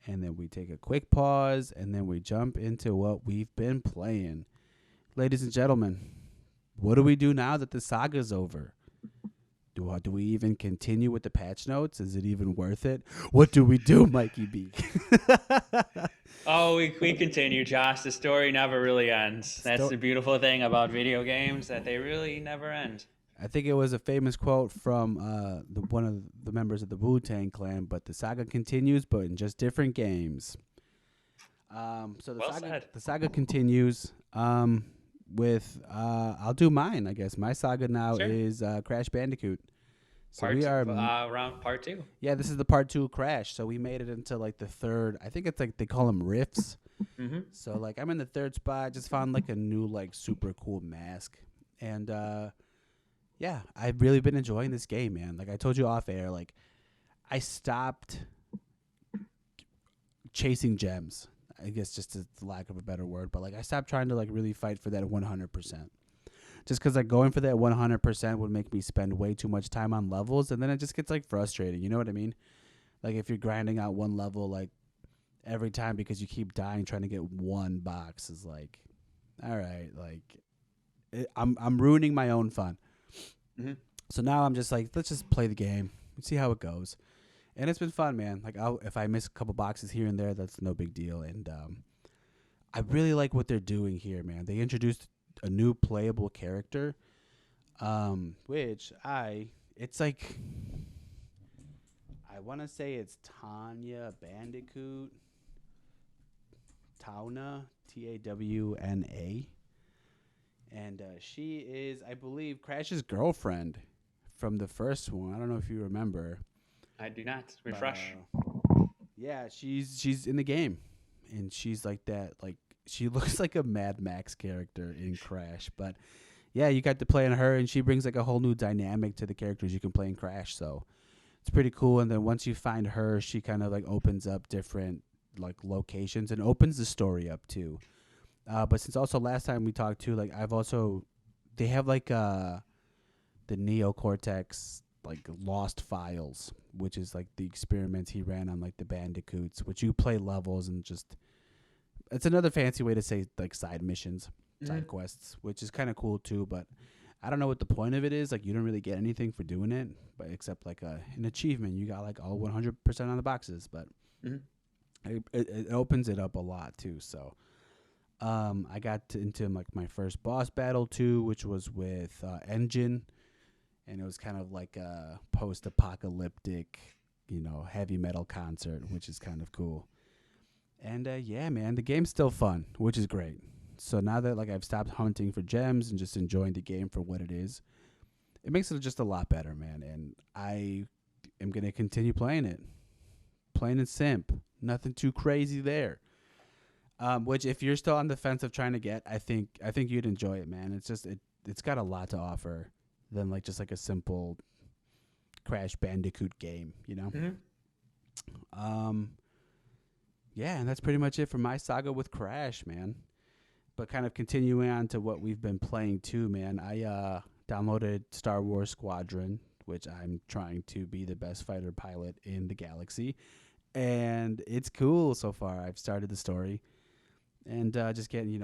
and then we take a quick pause, and then we jump into what we've been playing. Ladies and gentlemen, what do we do now that the saga's over? Do we even continue with the patch notes? Is it even worth it? What do we do, Mikey B? Oh, we continue, Josh. The story never really ends. That's Sto- the beautiful thing about video games, that they really never end. I think it was a famous quote from one of the members of the Wu Tang Clan, but the saga continues, but in just different games. So Well said. the saga continues with I'll do mine. I guess my saga now Sure. is Crash Bandicoot. So we Part are round part two. yeah, this is the part 2 Crash. So we made it into like the third. I think it's like they call them riffs. Mm-hmm. So like I'm in the third spot. Just found like a new like super cool mask, and yeah, I've really been enjoying this game, man. Like I told you off air, like I stopped chasing gems. I guess just as lack of a better word, but like I stopped trying to like really fight for that 100%. Just because like going for that 100% would make me spend way too much time on levels, and then it just gets like frustrating. You know what I mean? Like if you're grinding out one level like every time because you keep dying trying to get one box is like, all right, like I'm ruining my own fun. Mm-hmm. So now I'm just like, let's just play the game and see how it goes. And it's been fun, man. Like if I miss a couple boxes here and there, that's no big deal. And I really like what they're doing here, man. They introduced a new playable character, which it's like I want to say it's Tanya Bandicoot, Tauna, Tawna, and she is, I believe, Crash's girlfriend from the first one. I don't know if you remember. I do not But, refresh. yeah, she's in the game, and she's like that. Like she looks like a Mad Max character in Crash. But yeah, you got to play on her, and she brings like a whole new dynamic to the characters you can play in Crash. So it's pretty cool. And then once you find her, she kind of like opens up different like locations and opens the story up too. But since also last time we talked too, like I've also they have like the neocortex like lost files, which is like the experiments he ran on like the bandicoots, which you play levels and just it's another fancy way to say like side missions, Mm-hmm. side quests, which is kind of cool too. But I don't know what the point of it is. Like you don't really get anything for doing it, but except like an achievement. You got like all 100% on the boxes, but Mm-hmm. it opens it up a lot too. So I got into like my first boss battle too, which was with Engine, and it was kind of like a post-apocalyptic, heavy metal concert, which is kind of cool. And yeah, man, the game's still fun, which is great. So now that like I've stopped hunting for gems and just enjoying the game for what it is, it makes it just a lot better, man. And I am gonna continue playing it, plain and simp. Nothing too crazy there. Which if you're still on the fence of trying to get, I think you'd enjoy it, man. It's got a lot to offer than like just like a simple Crash Bandicoot game, you know. Mm-hmm. Um, yeah, and that's pretty much it for my saga with Crash, man. But kind of continuing on to what we've been playing too, man. I downloaded Star Wars Squadron, which I'm trying to be the best fighter pilot in the galaxy, and it's cool so far. I've started the story, and just getting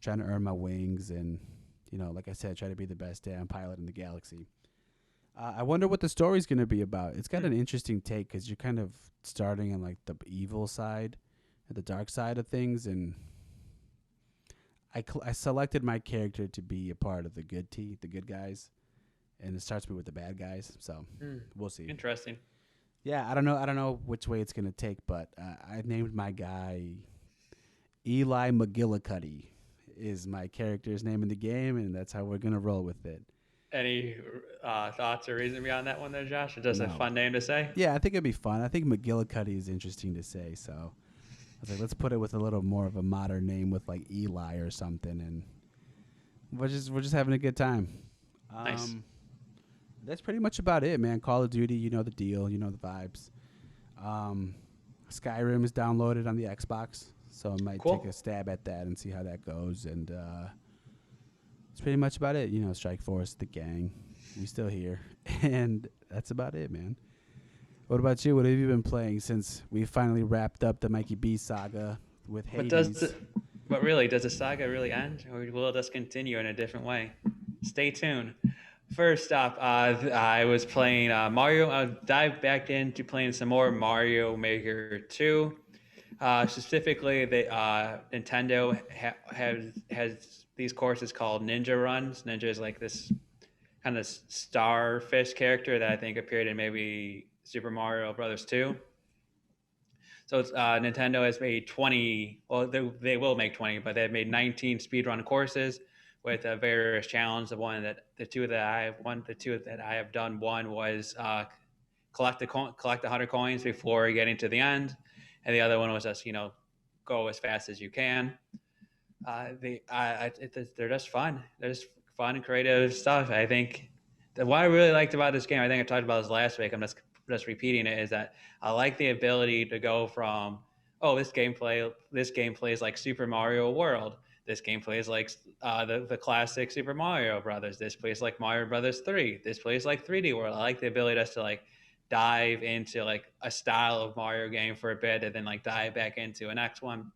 trying to earn my wings, and like I said, try to be the best damn pilot in the galaxy. I wonder what the story's going to be about. It's got an interesting take because you're kind of starting on like the evil side, the dark side of things, and I selected my character to be a part of the the good guys, and it starts me with the bad guys. So Mm. we'll see. Interesting. Yeah, I don't know. I don't know which way it's going to take, but I named my guy Eli McGillicuddy is my character's name in the game, and that's how we're gonna roll with it. Any thoughts or reason beyond that one there, Josh? It's just a No. fun name to say. Yeah, I think it'd be fun. I think McGillicuddy is interesting to say, so I was like, let's put it with a little more of a modern name with like Eli or something, and we're just having a good time. Nice. Um, that's pretty much about it, man. Call of Duty, you know the deal, you know the vibes. Um, Skyrim is downloaded on the Xbox, so I might take Cool. a stab at that and see how that goes. And that's pretty much about it. Strike Force, the gang, we still here, and that's about it, man. What about you? What have you been playing since we finally wrapped up the Mikey B saga with But does Hades? the, but really, does the saga really end, or will it just continue in a different way? Stay tuned. First up, I was playing Mario. I dived back into playing some more Mario Maker 2. Specifically, Nintendo has these courses called Ninja Runs. Ninja is like this kind of starfish character that I think appeared in maybe Super Mario Brothers 2. So Nintendo has made 20. Well, they will make 20, but they've made 19 speedrun courses with various challenges. The two that I have done. One was collect 100 coins before getting to the end, and the other one was just go as fast as you can. They're just fun. They're just fun and creative stuff. I think what I really liked about this game, I think I talked about this last week. I'm just repeating it. Is that I like the ability to go from this game plays like Super Mario World. This game plays like the classic Super Mario Brothers. This plays like Mario Brothers 3. This plays like 3D World. I like the ability just to like dive into like a style of Mario game for a bit and then like dive back into a next one.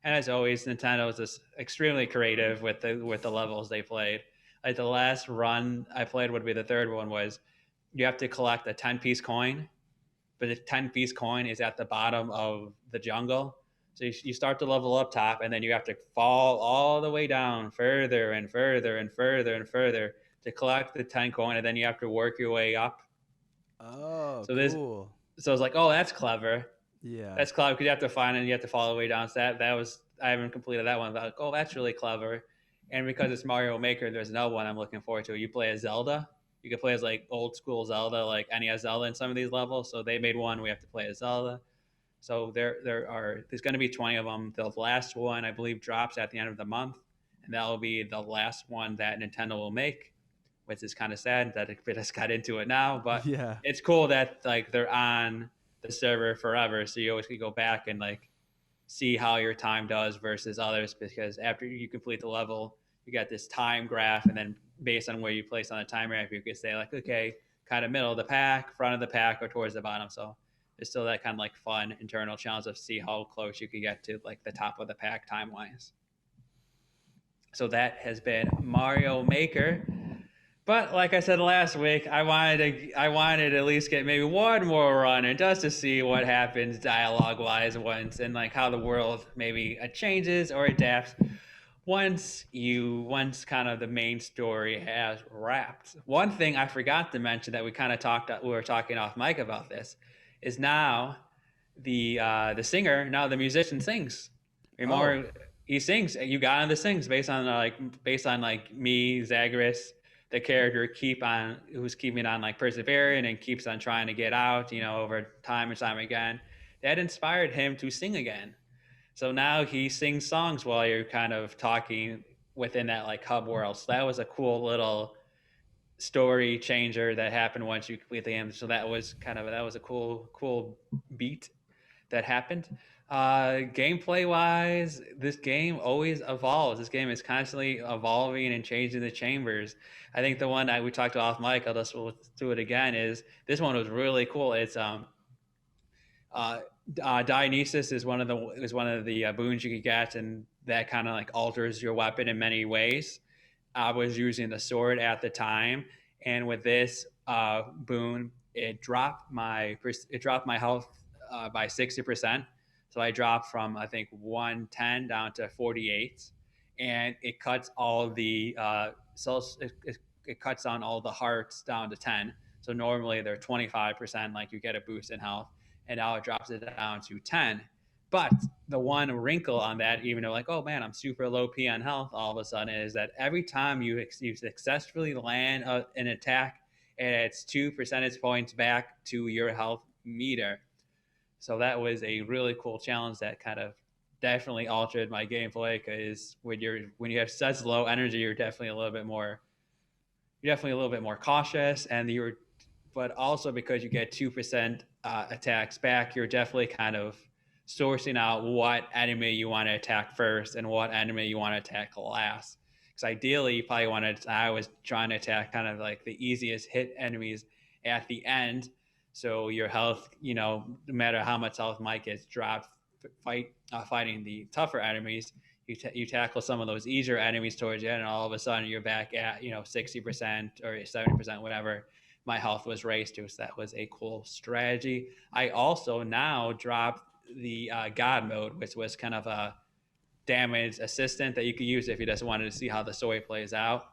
And as always, Nintendo was just extremely creative with the levels they played. Like the last run I played would be the third one was you have to collect a 10-piece coin, but the 10-piece coin is at the bottom of the jungle. So you start to level up top, and then you have to fall all the way down further and further and further and further to collect the 10 coin, and then you have to work your way up. Oh, So this, cool. so it's like, oh, that's clever. Yeah. That's clever because you have to find it and you have to follow the way down. So that was I haven't completed that one. But like, oh, that's really clever. And because it's Mario Maker, there's another one I'm looking forward to. You play as Zelda. You can play as like old school Zelda, like NES Zelda in some of these levels. So they made one. We have to play as Zelda. So there's going to be 20 of them. The last one I believe drops at the end of the month, and that will be the last one that Nintendo will make, which is kind of sad that it just got into it now. But Yeah. it's cool that like they're on the server forever, so you always can go back and like see how your time does versus others. Because after you complete the level, you got this time graph, and then based on where you place on the time graph, you can say like, okay, kind of middle of the pack, front of the pack, or towards the bottom. So there's still that kind of like fun internal challenge of see how close you can get to like the top of the pack time wise. So that has been Mario Maker. But like I said last week, I wanted to at least get maybe one more run and just to see what happens dialogue wise once and like how the world maybe changes or adapts once kind of the main story has wrapped. One thing I forgot to mention that we were talking off mic about this is now the singer, now the musician sings. Oh, Remember, he sings. You got him to sings based on like me, Zagreus, the character who's keeping on like persevering and keeps on trying to get out. Over time and time again, that inspired him to sing again. So now he sings songs while you're kind of talking within that like hub world. So that was a cool little story changer that happened once you complete the game. So that was a cool beat that happened. Gameplay wise, this game always evolves. This game is constantly evolving and changing the chambers. I think the one that we talked to off mic, I'll just do it again. Is this one was really cool. It's uh, Dionysus is one of the boons you can get, and that kind of like alters your weapon in many ways. I was using the sword at the time, and with this boon, it dropped my health by 60%. So I dropped from I think 110 down to 48, and it cuts all the it cuts down all the hearts down to 10. So normally they're 25%, like you get a boost in health, and now it drops it down to 10. But the one wrinkle on that, even though like, oh man, I'm super low P on health, all of a sudden is that every time you successfully land an attack, it adds 2 percentage points back to your health meter. So that was a really cool challenge that kind of definitely altered my gameplay because when you have such low energy, you're definitely a little bit more cautious, and but also because you get 2% attacks back, you're definitely kind of sourcing out what enemy you want to attack first and what enemy you want to attack last. Because ideally, you probably I was trying to attack kind of like the easiest hit enemies at the end, So your health, no matter how much health might get dropped, fighting the tougher enemies, you tackle some of those easier enemies towards you, and all of a sudden you're back at 60% or 70%, whatever my health was raised to. So that was a cool strategy. I also now dropped the God mode, which was kind of a damage assistant that you could use if you just wanted to see how the story plays out.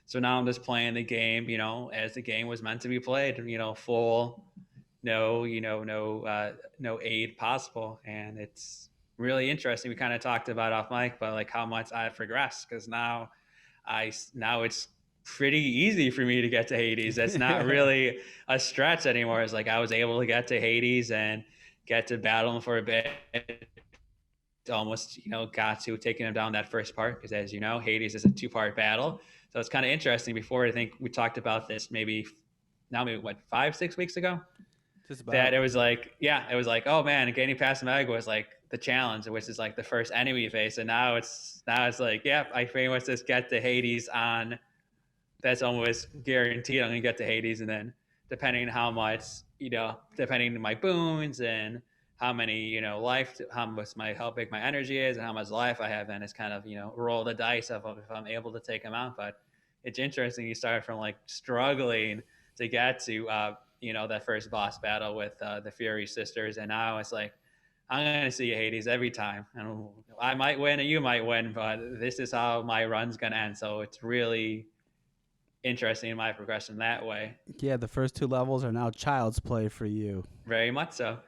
So now I'm just playing the game, as the game was meant to be played, full, no aid possible, and it's really interesting. We kind of talked about off mic, but like how much I've progressed because now it's pretty easy for me to get to Hades. That's not really a stretch anymore. It's like I was able to get to Hades and get to battle him for a bit. Almost, got to taking him down that first part because, as you know, Hades is a 2-part battle. So it's kind of interesting. Before, I think we talked about this maybe what 5-6 weeks ago. Just about. That it was like, oh man, getting past Meg was like the challenge, which is like the first enemy you face, and now it's like, I pretty much just get to Hades on. That's almost guaranteed. I'm gonna get to Hades, and then depending on how much, depending on my boons and how many, life, how big my energy is, and how much life I have, then it's kind of roll the dice of if I'm able to take them out. But it's interesting. You start from like struggling to get to that first boss battle with the Fury sisters, and now it's like I'm gonna see Hades every time, and I might win and you might win, but this is how my run's gonna end. So it's really interesting in my progression that way. Yeah, the first 2 levels are now child's play for you. Very much so.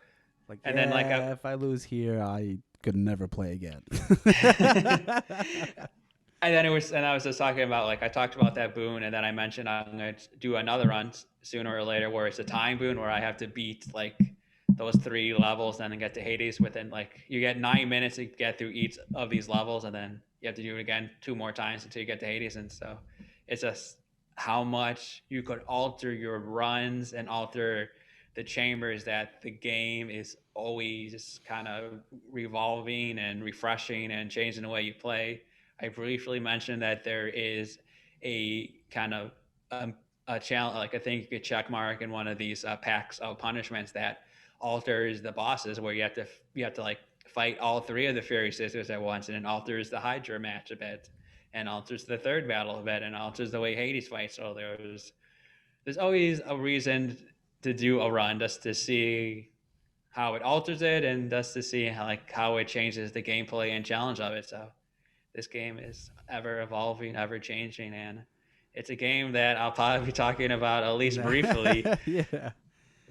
Like, And yeah, then if I lose here, I could never play again. And then I was just talking about, like, I talked about that boon, and then I mentioned I'm going to do another run sooner or later where it's a time boon where I have to beat like those 3 levels and then get to Hades within, like, you get 9 minutes to get through each of these levels, and then you have to do it again 2 more times until you get to Hades. And so it's just how much you could alter your runs and alter the chambers, that the game is always kind of revolving and refreshing and changing the way you play. I briefly mentioned that there is a kind of a challenge, like I think you could check mark in one of these packs of punishments that alters the bosses, where you have to like fight all 3 of the Fury sisters at once, and it alters the Hydra match a bit, and alters the third battle a bit, and alters the way Hades fights. So there's always a reason to do a run just to see how it alters it, and just to see how it changes the gameplay and challenge of it. So this game is ever evolving, ever changing, and it's a game that I'll probably be talking about at least briefly, yeah,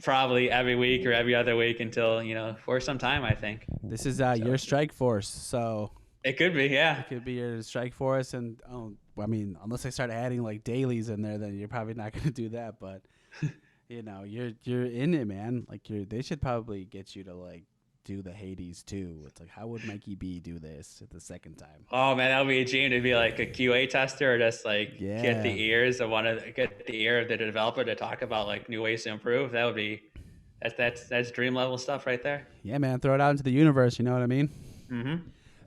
probably every week or every other week until for some time. I think this is your strike force, so it could be, yeah. It could be your strike force, and I mean, unless I start adding like dailies in there, then you're probably not going to do that. But you're in it, man. Like they should probably get you to like do the Hades too. It's like, how would Mikey B do this at the second time? Oh man, that would be a dream to be like a QA tester, or just like get the ears of get the ear of the developer to talk about like new ways to improve. That would be that's dream level stuff right there. Yeah, man, throw it out into the universe. You know what I mean? Mm-hmm.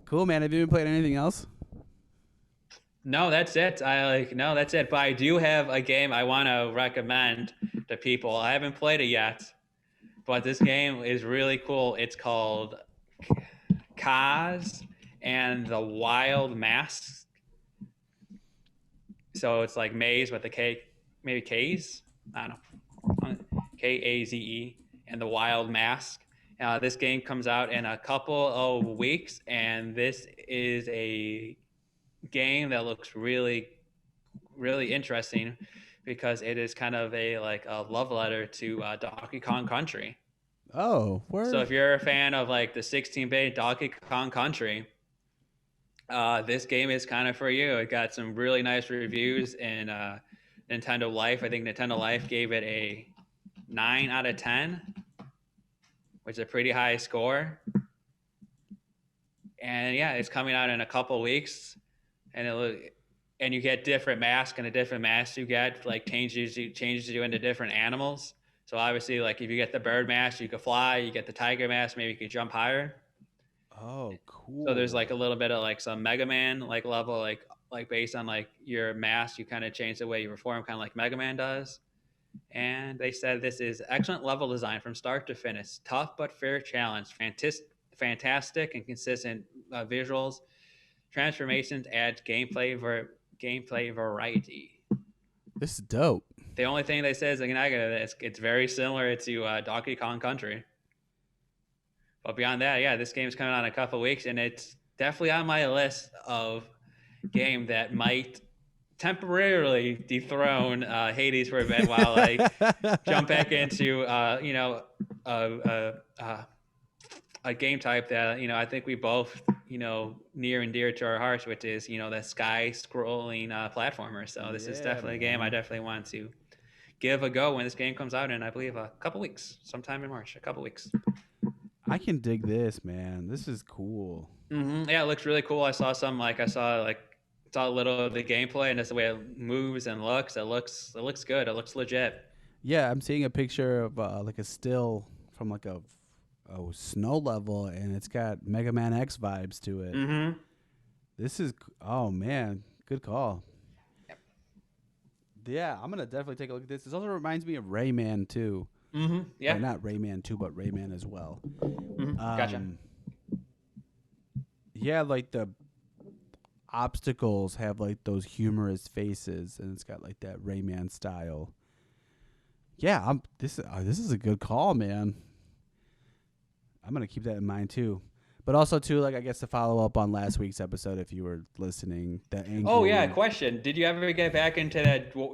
Cool, man. Have you been playing anything else? No, that's it. No, that's it. But I do have a game I want to recommend to people. I haven't played it yet, but this game is really cool. It's called Kaze and the Wild Mask. So it's like maze with a K, maybe Kaze? I don't know. Kaze and the Wild Mask. This game comes out in a couple of weeks, and this is a game that looks really, really interesting because it is kind of a love letter to Donkey Kong Country. Oh, word. So if you're a fan of like the 16-bit Donkey Kong Country, this game is kind of for you. It got some really nice reviews in Nintendo Life. I think Nintendo Life gave it a 9 out of 10, which is a pretty high score. And yeah, it's coming out in a couple weeks, and you get different masks, and a different mask you get like changes you into different animals. So obviously, like if you get the bird mask, you could fly. You get the tiger mask, maybe you could jump higher. Oh, cool. So there's like a little bit of like some Mega Man like level, like based on like your mask, you kind of change the way you perform, kind of like Mega Man does. And they said this is excellent level design from start to finish. Tough but fair challenge. Fantastic and consistent visuals. Transformations add gameplay variety. This is dope. The only thing they say is like negative. It's very similar to Donkey Kong Country. But beyond that, yeah, this game's coming out in a couple weeks, and it's definitely on my list of game that might temporarily dethrone Hades for a bit while I jump back into a game type that I think we both near and dear to our hearts, which is the sky scrolling platformer. So this is definitely a game I definitely want to give a go when this game comes out in, I believe, a couple weeks, sometime in March, a couple weeks. I can dig this, man. This is cool. Yeah, it looks really cool. I saw a little of the gameplay, and just the way it moves and looks. It looks good. It looks legit. Yeah, I'm seeing a picture of like a still from like a snow level, and it's got Mega Man X vibes to it. This is oh man, good call. Yep. Yeah, I'm gonna definitely take a look at this. This also reminds me of Rayman too. Yeah. Or not Rayman 2, but Rayman as well. Gotcha. Yeah, like the obstacles have like those humorous faces, and it's got like that Rayman style. Yeah, this is a good call, man. I'm gonna keep that in mind too. But also too, like I guess to follow up on last week's episode, if you were listening, Oh yeah, question. Did you ever get back into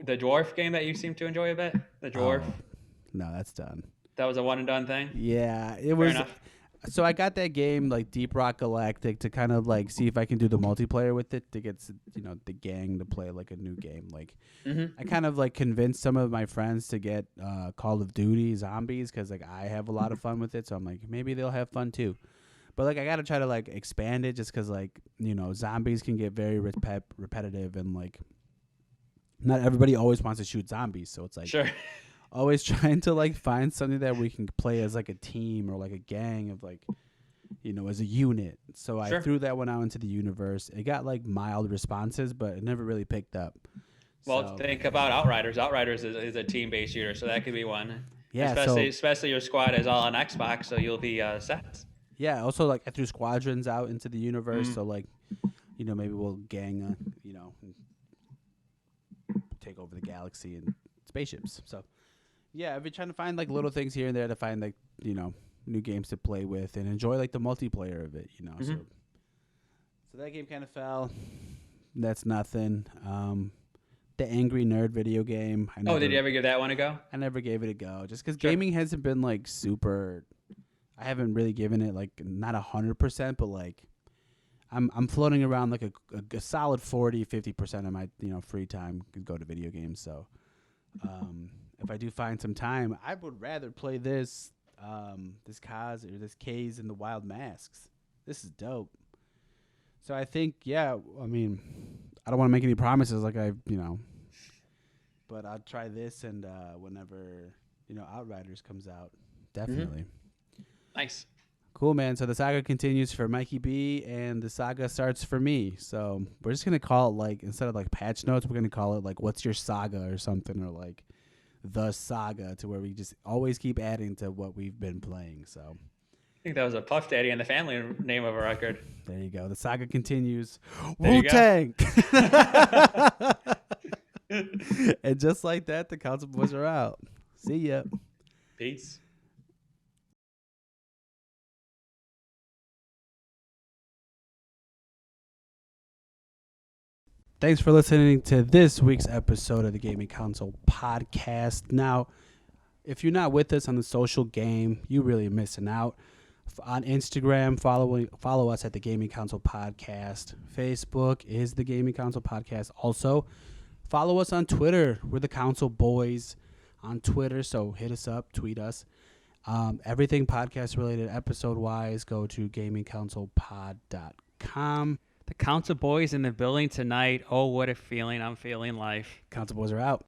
the dwarf game that you seem to enjoy a bit? The dwarf. No, that's done. That was a one and done thing. Yeah, it Fair was. Enough. So I got that game like Deep Rock Galactic to kind of like see if I can do the multiplayer with it to get the gang to play like a new game. Like I kind of like convinced some of my friends to get Call of Duty Zombies because like I have a lot of fun with it. So I'm like maybe they'll have fun too. But like I gotta try to like expand it just because like zombies can get very repetitive and like not everybody always wants to shoot zombies. So it's like sure. Always trying to like find something that we can play as like a team or like a gang of like as a unit. So I threw that one out into the universe. It got like mild responses, but it never really picked up. Well, think about Outriders. Outriders is a team-based shooter, so that could be one. Yeah, especially your squad is all on Xbox, so you'll be set. Yeah. Also, like I threw Squadrons out into the universe, so like maybe we'll gang take over the galaxy and spaceships. So. Yeah, I've been trying to find like little things here and there to find like new games to play with and enjoy like the multiplayer of it. So that game kind of fell. That's nothing. The Angry Nerd video game. Did you ever give that one a go? I never gave it a go, just because gaming hasn't been like super. I haven't really given it like not 100%, but like I'm floating around like a solid 40-50% of my free time could go to video games. So. If I do find some time, I would rather play this Kaze or this Kaze in the Wild Masks. This is dope. So I think, yeah, I mean, I don't want to make any promises like but I'll try this and whenever, Outriders comes out. Definitely. Nice. Cool, man. So the saga continues for Mikey B and the saga starts for me. So we're just going to call it like, instead of like patch notes, we're going to call it like, what's your saga or something, or like, the saga, to where we just always keep adding to what we've been playing. So I think that was a Puff Daddy and the Family name of a record. There you go. The saga continues. Wu-Tang. And just like that, the Council Boys are out. See ya. Peace. Thanks for listening to this week's episode of the Gaming Console Podcast. Now, if you're not with us on the social game, you really missing out. On Instagram, follow us at the Gaming Console Podcast. Facebook is the Gaming Console Podcast. Also, follow us on Twitter. We're the Console Boys on Twitter, so hit us up, tweet us. Everything podcast related episode wise, go to gamingconsolepod.com. The Council Boys in the building tonight. Oh, what a feeling. I'm feeling life. Council Boys are out.